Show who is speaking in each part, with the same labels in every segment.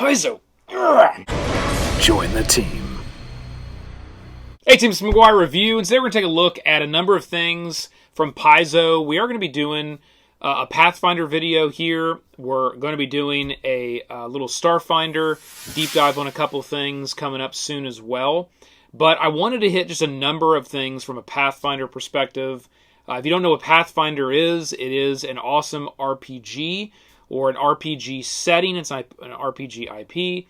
Speaker 1: Paizo.
Speaker 2: Join the team.
Speaker 1: Hey, theMCGuiRE Review, and today we're going to take a look at a number of things from Paizo. We are going to be doing a Pathfinder video here. We're going to be doing a little Starfinder deep dive on a couple things coming up soon as well. But I wanted to hit just a number of things from a Pathfinder perspective. If you don't know what Pathfinder is, it is an awesome RPG or an RPG setting. It's an RPG IP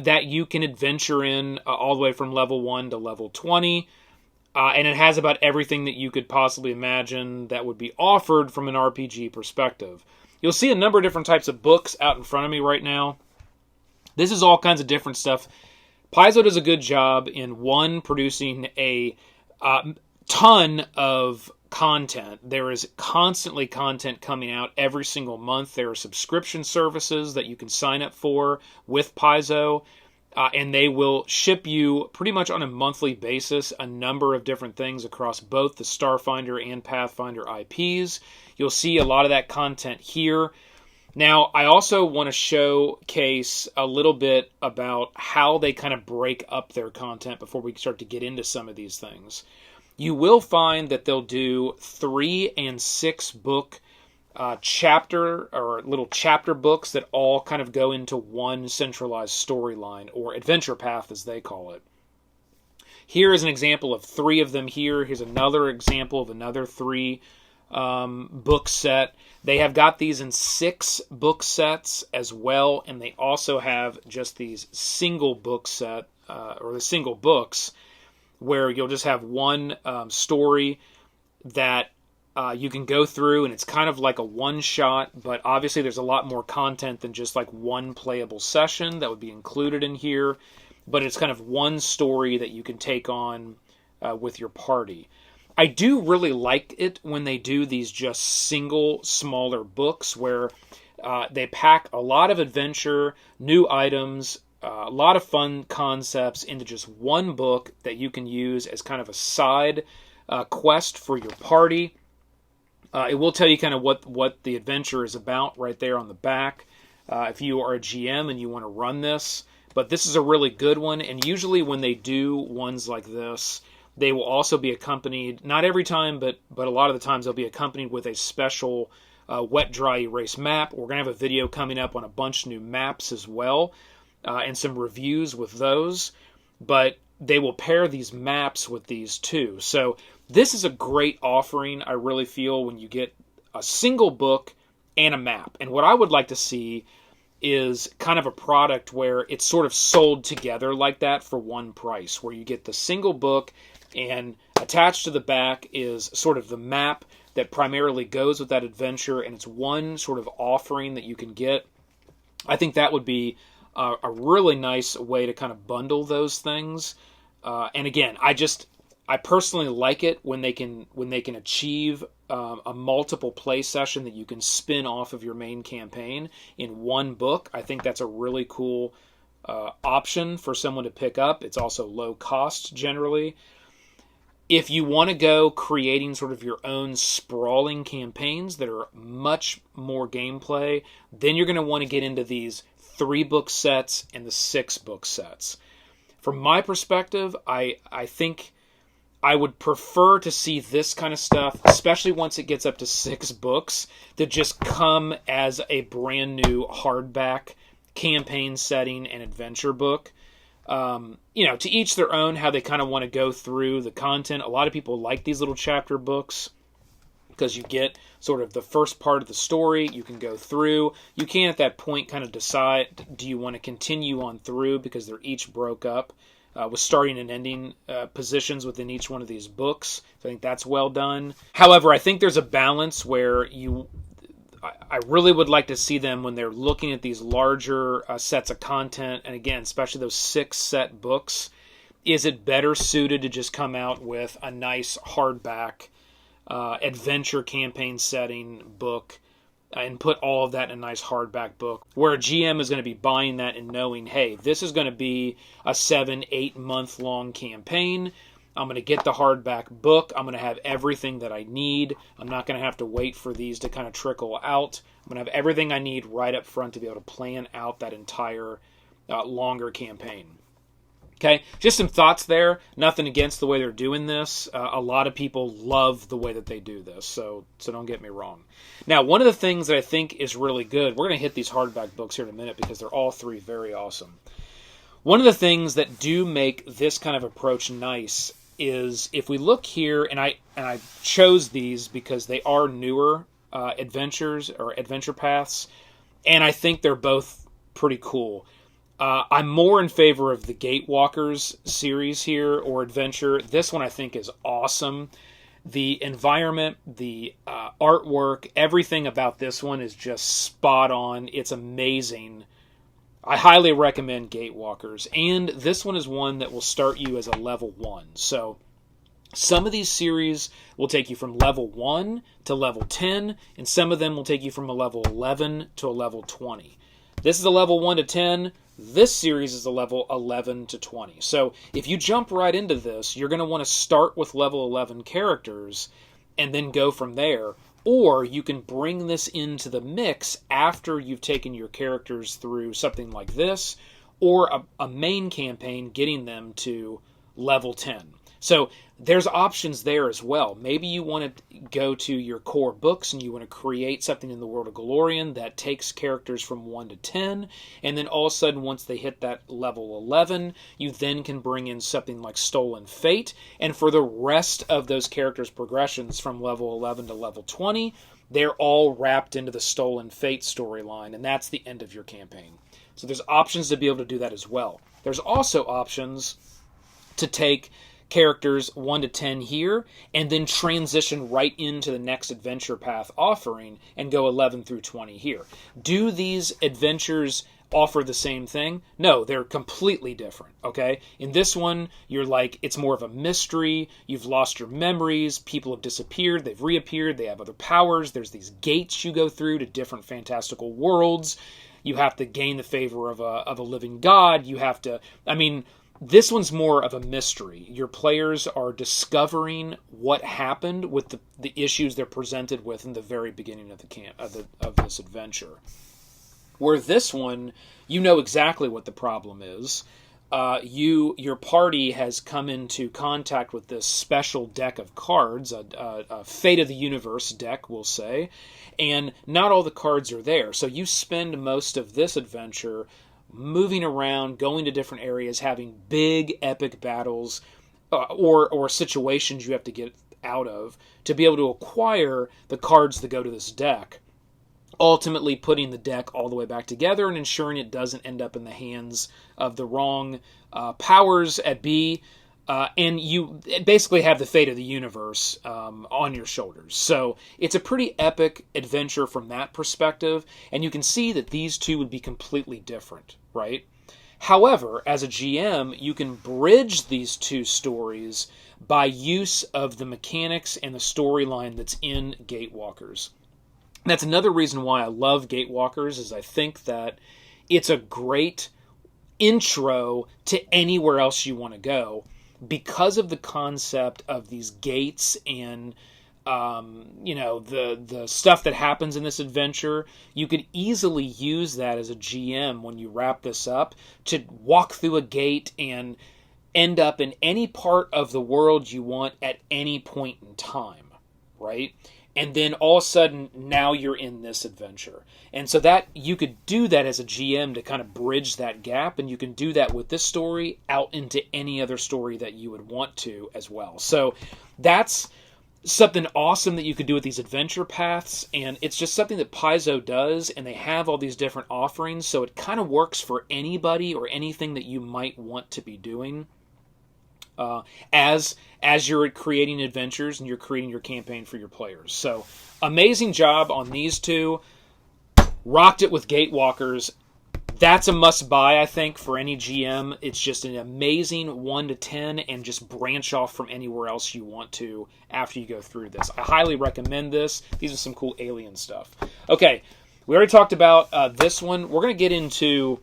Speaker 1: that you can adventure in all the way from level 1 to level 20. And it has about everything that you could possibly imagine that would be offered from an RPG perspective. You'll see a number of different types of books out in front of me right now. This is all kinds of different stuff. Paizo does a good job in, one, producing a ton of content. There is constantly content coming out every single month. There are subscription services that you can sign up for with Paizo, and they will ship you pretty much on a monthly basis a number of different things across both the Starfinder and Pathfinder IPs. You'll see a lot of that content here. Now, I also want to showcase a little bit about how they kind of break up their content before we start to get into some of these things. You will find that they'll do 3 and 6 book chapter or little chapter books that all kind of go into one centralized storyline, or adventure path as they call it. Here is an example of 3 of them here. Here's another example of another 3 book set. They have got these in 6 book sets as well, and they also have just these single book set, or the single books, where you'll just have one story that you can go through, and it's kind of like a one-shot, but obviously there's a lot more content than just like one playable session that would be included in here, but it's kind of one story that you can take on with your party. I do really like it when they do these just single, smaller books where they pack a lot of adventure, new items, a lot of fun concepts into just one book that you can use as kind of a side quest for your party. It will tell you kind of what the adventure is about right there on the back if you are a GM and you want to run this. But this is a really good one, and usually when they do ones like this, they will also be accompanied, not every time, but a lot of the times they'll be accompanied with a special wet dry erase map. We're going to have a video coming up on a bunch of new maps as well, and some reviews with those. But they will pair these maps with these too. So this is a great offering, I really feel, when you get a single book and a map. And what I would like to see is kind of a product where it's sort of sold together like that for one price, where you get the single book and attached to the back is sort of the map that primarily goes with that adventure, and it's one sort of offering that you can get. I think that would be a really nice way to kind of bundle those things. And again, I personally like it when they can achieve a multiple play session that you can spin off of your main campaign in one book. I think that's a really cool option for someone to pick up. It's also low cost generally. If you want to go creating sort of your own sprawling campaigns that are much more gameplay, then you're going to want to get into these 3 book sets and the 6 book sets. From my perspective, I think I would prefer to see this kind of stuff, especially once it gets up to 6 books, to just come as a brand new hardback campaign setting and adventure book. To each their own, how they kind of want to go through the content. A lot of people like these little chapter books because you get sort of the first part of the story. You can go through. You can, at that point, kind of decide, do you want to continue on through, because they're each broke up with starting and ending positions within each one of these books. So I think that's well done. However, I think there's a balance where I really would like to see them, when they're looking at these larger sets of content, and again, especially those 6 set books, is it better suited to just come out with a nice hardback adventure campaign setting book and put all of that in a nice hardback book, where a GM is going to be buying that and knowing, hey, this is going to be a 7-8 month long campaign. I'm going to get the hardback book. I'm going to have everything that I need. I'm not going to have to wait for these to kind of trickle out. I'm going to have everything I need right up front to be able to plan out that entire longer campaign. Okay, just some thoughts there. Nothing against the way they're doing this. A lot of people love the way that they do this, so don't get me wrong. Now, one of the things that I think is really good, we're going to hit these hardback books here in a minute because they're all three very awesome. One of the things that do make this kind of approach nice is if we look here, and I chose these because they are newer adventures or adventure paths, and I think they're both pretty cool. I'm more in favor of the Gatewalkers series here, or adventure. This one I think is awesome. The environment, the artwork, everything about this one is just spot on. It's amazing. I highly recommend Gatewalkers. And this one is one that will start you as a level 1. So some of these series will take you from level 1 to level 10, and some of them will take you from a level 11 to a level 20. This is a level 1 to 10. This series is a level 11 to 20. So if you jump right into this, you're going to want to start with level 11 characters and then go from there. Or you can bring this into the mix after you've taken your characters through something like this, or a main campaign getting them to level 10. So there's options there as well. Maybe you want to go to your core books and you want to create something in the world of Golarion that takes characters from 1 to 10, and then all of a sudden once they hit that level 11, you then can bring in something like Stolen Fate, and for the rest of those characters' progressions from level 11 to level 20, they're all wrapped into the Stolen Fate storyline, and that's the end of your campaign. So there's options to be able to do that as well. There's also options to take characters 1 to 10 here, and then transition right into the next adventure path offering and go 11 through 20 here. Do these adventures offer the same thing? No, they're completely different, okay? In this one, you're like, it's more of a mystery, you've lost your memories, people have disappeared, they've reappeared, they have other powers, there's these gates you go through to different fantastical worlds, you have to gain the favor of a living god, you have to, this one's more of a mystery. Your players are discovering what happened with the issues they're presented with in the very beginning of of this adventure. Where this one, you know exactly what the problem is. Your party has come into contact with this special deck of cards, a Fate of the Universe deck, we'll say, and not all the cards are there. So you spend most of this adventure moving around, going to different areas, having big epic battles or situations you have to get out of to be able to acquire the cards that go to this deck, ultimately putting the deck all the way back together and ensuring it doesn't end up in the hands of the wrong powers at B, and you basically have the fate of the universe on your shoulders. So it's a pretty epic adventure from that perspective, and you can see that these two would be completely different, right? However, as a GM, you can bridge these two stories by use of the mechanics and the storyline that's in Gatewalkers. That's another reason why I love Gatewalkers, is I think that it's a great intro to anywhere else you want to go, because of the concept of these gates and the stuff that happens in this adventure. You could easily use that as a GM when you wrap this up to walk through a gate and end up in any part of the world you want at any point in time, right? And then all of a sudden, now you're in this adventure. And so that you could do that as a GM to kind of bridge that gap, and you can do that with this story out into any other story that you would want to as well. So that's something awesome that you could do with these adventure paths, and it's just something that Paizo does, and they have all these different offerings, so it kind of works for anybody or anything that you might want to be doing. As you're creating adventures and you're creating your campaign for your players. So, amazing job on these two. Rocked it with Gatewalkers. That's a must-buy, I think, for any GM. It's just an amazing 1 to 10, and just branch off from anywhere else you want to after you go through this. I highly recommend this. These are some cool alien stuff. Okay, we already talked about this one. We're going to get into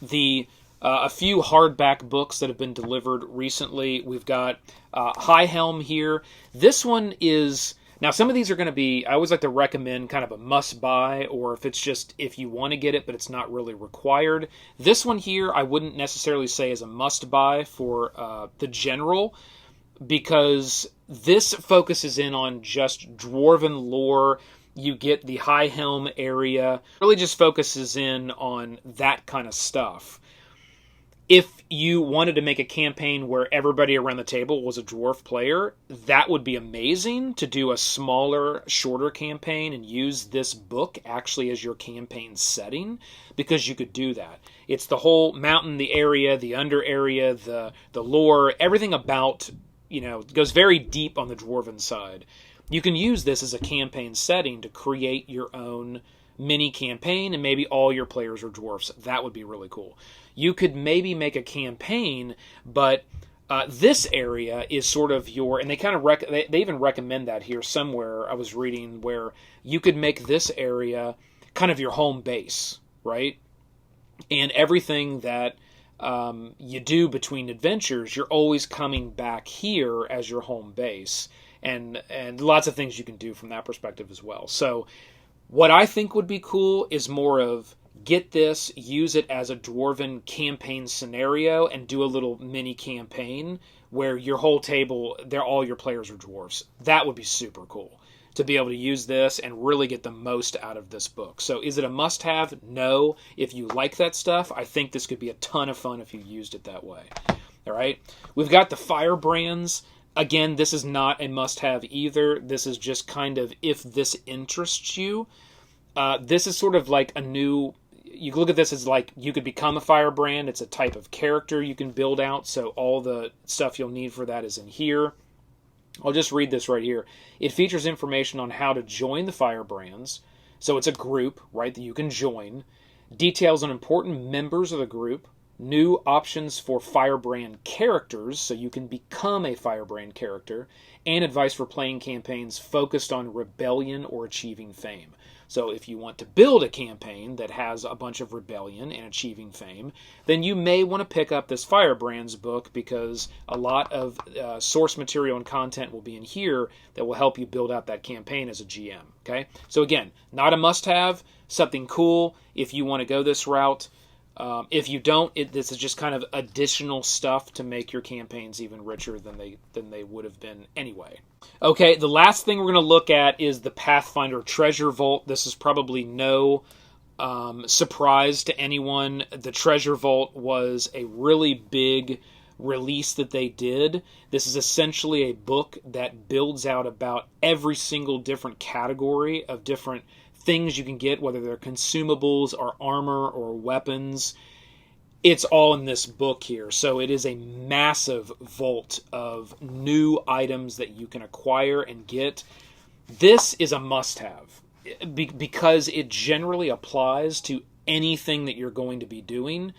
Speaker 1: the A few hardback books that have been delivered recently. We've got High Helm here. This one is... Now, some of these are going to be... I always like to recommend kind of a must-buy, or if it's just if you want to get it, but it's not really required. This one here, I wouldn't necessarily say is a must-buy for the general, because this focuses in on just Dwarven lore. You get the High Helm area. Really just focuses in on that kind of stuff. If you wanted to make a campaign where everybody around the table was a dwarf player, that would be amazing to do a smaller, shorter campaign and use this book actually as your campaign setting, because you could do that. It's the whole mountain, the area, the under area, the lore, everything about, goes very deep on the dwarven side. You can use this as a campaign setting to create your own mini campaign, and maybe all your players are dwarfs. That would be really cool. You could maybe make a campaign, but this area is sort of your, and they kind of they even recommend that here somewhere I was reading, where you could make this area kind of your home base, right? And everything that you do between adventures, you're always coming back here as your home base, and lots of things you can do from that perspective as well. So what I think would be cool is more of, get this, use it as a Dwarven campaign scenario, and do a little mini campaign where your whole table, all your players are dwarves. That would be super cool to be able to use this and really get the most out of this book. So is it a must-have? No. If you like that stuff, I think this could be a ton of fun if you used it that way. All right. We've got the firebrands. Again, this is not a must-have either. This is just kind of if this interests you. This is sort of like a new... You can look at this as like you could become a firebrand. It's a type of character you can build out, so all the stuff you'll need for that is in here. I'll just read this right here. It features information on how to join the firebrands. So it's a group, right, that you can join. Details on important members of the group. New options for firebrand characters, so you can become a firebrand character. And advice for playing campaigns focused on rebellion or achieving fame. So if you want to build a campaign that has a bunch of rebellion and achieving fame, then you may want to pick up this Firebrands book, because a lot of source material and content will be in here that will help you build out that campaign as a GM. Okay, so again, not a must-have, something cool if you want to go this route. If you don't, this is just kind of additional stuff to make your campaigns even richer than they would have been anyway. Okay, the last thing we're going to look at is the Pathfinder Treasure Vault. This is probably no surprise to anyone. The Treasure Vault was a really big release that they did. This is essentially a book that builds out about every single different category of different things you can get, whether they're consumables or armor or weapons. It's all in this book here. So it is a massive vault of new items that you can acquire and get. This is a must-have because it generally applies to anything that you're going to be doing.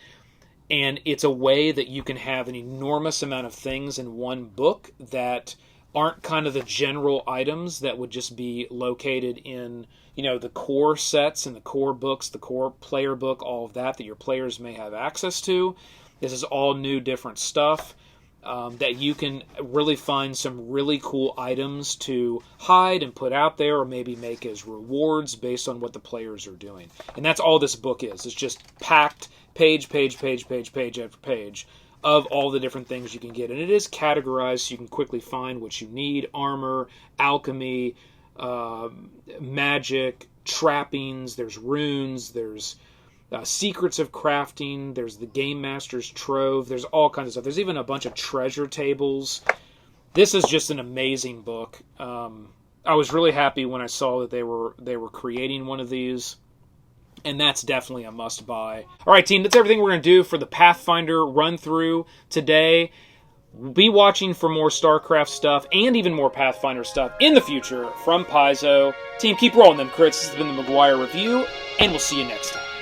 Speaker 1: And it's a way that you can have an enormous amount of things in one book that aren't kind of the general items that would just be located in, the core sets and the core books, the core player book, all of that your players may have access to. This is all new, different stuff that you can really find some really cool items to hide and put out there, or maybe make as rewards based on what the players are doing. And that's all this book is. It's just packed page after page of all the different things you can get. And it is categorized so you can quickly find what you need: armor, alchemy, magic, trappings, there's runes, there's secrets of crafting, there's the Game Master's Trove, there's all kinds of stuff. There's even a bunch of treasure tables. This is just an amazing book. I was really happy when I saw that they were creating one of these. And that's definitely a must-buy. All right, team, that's everything we're going to do for the Pathfinder run-through today. We'll be watching for more StarCraft stuff and even more Pathfinder stuff in the future from Paizo. Team, keep rolling them crits. This has been the McGuire Review, and we'll see you next time.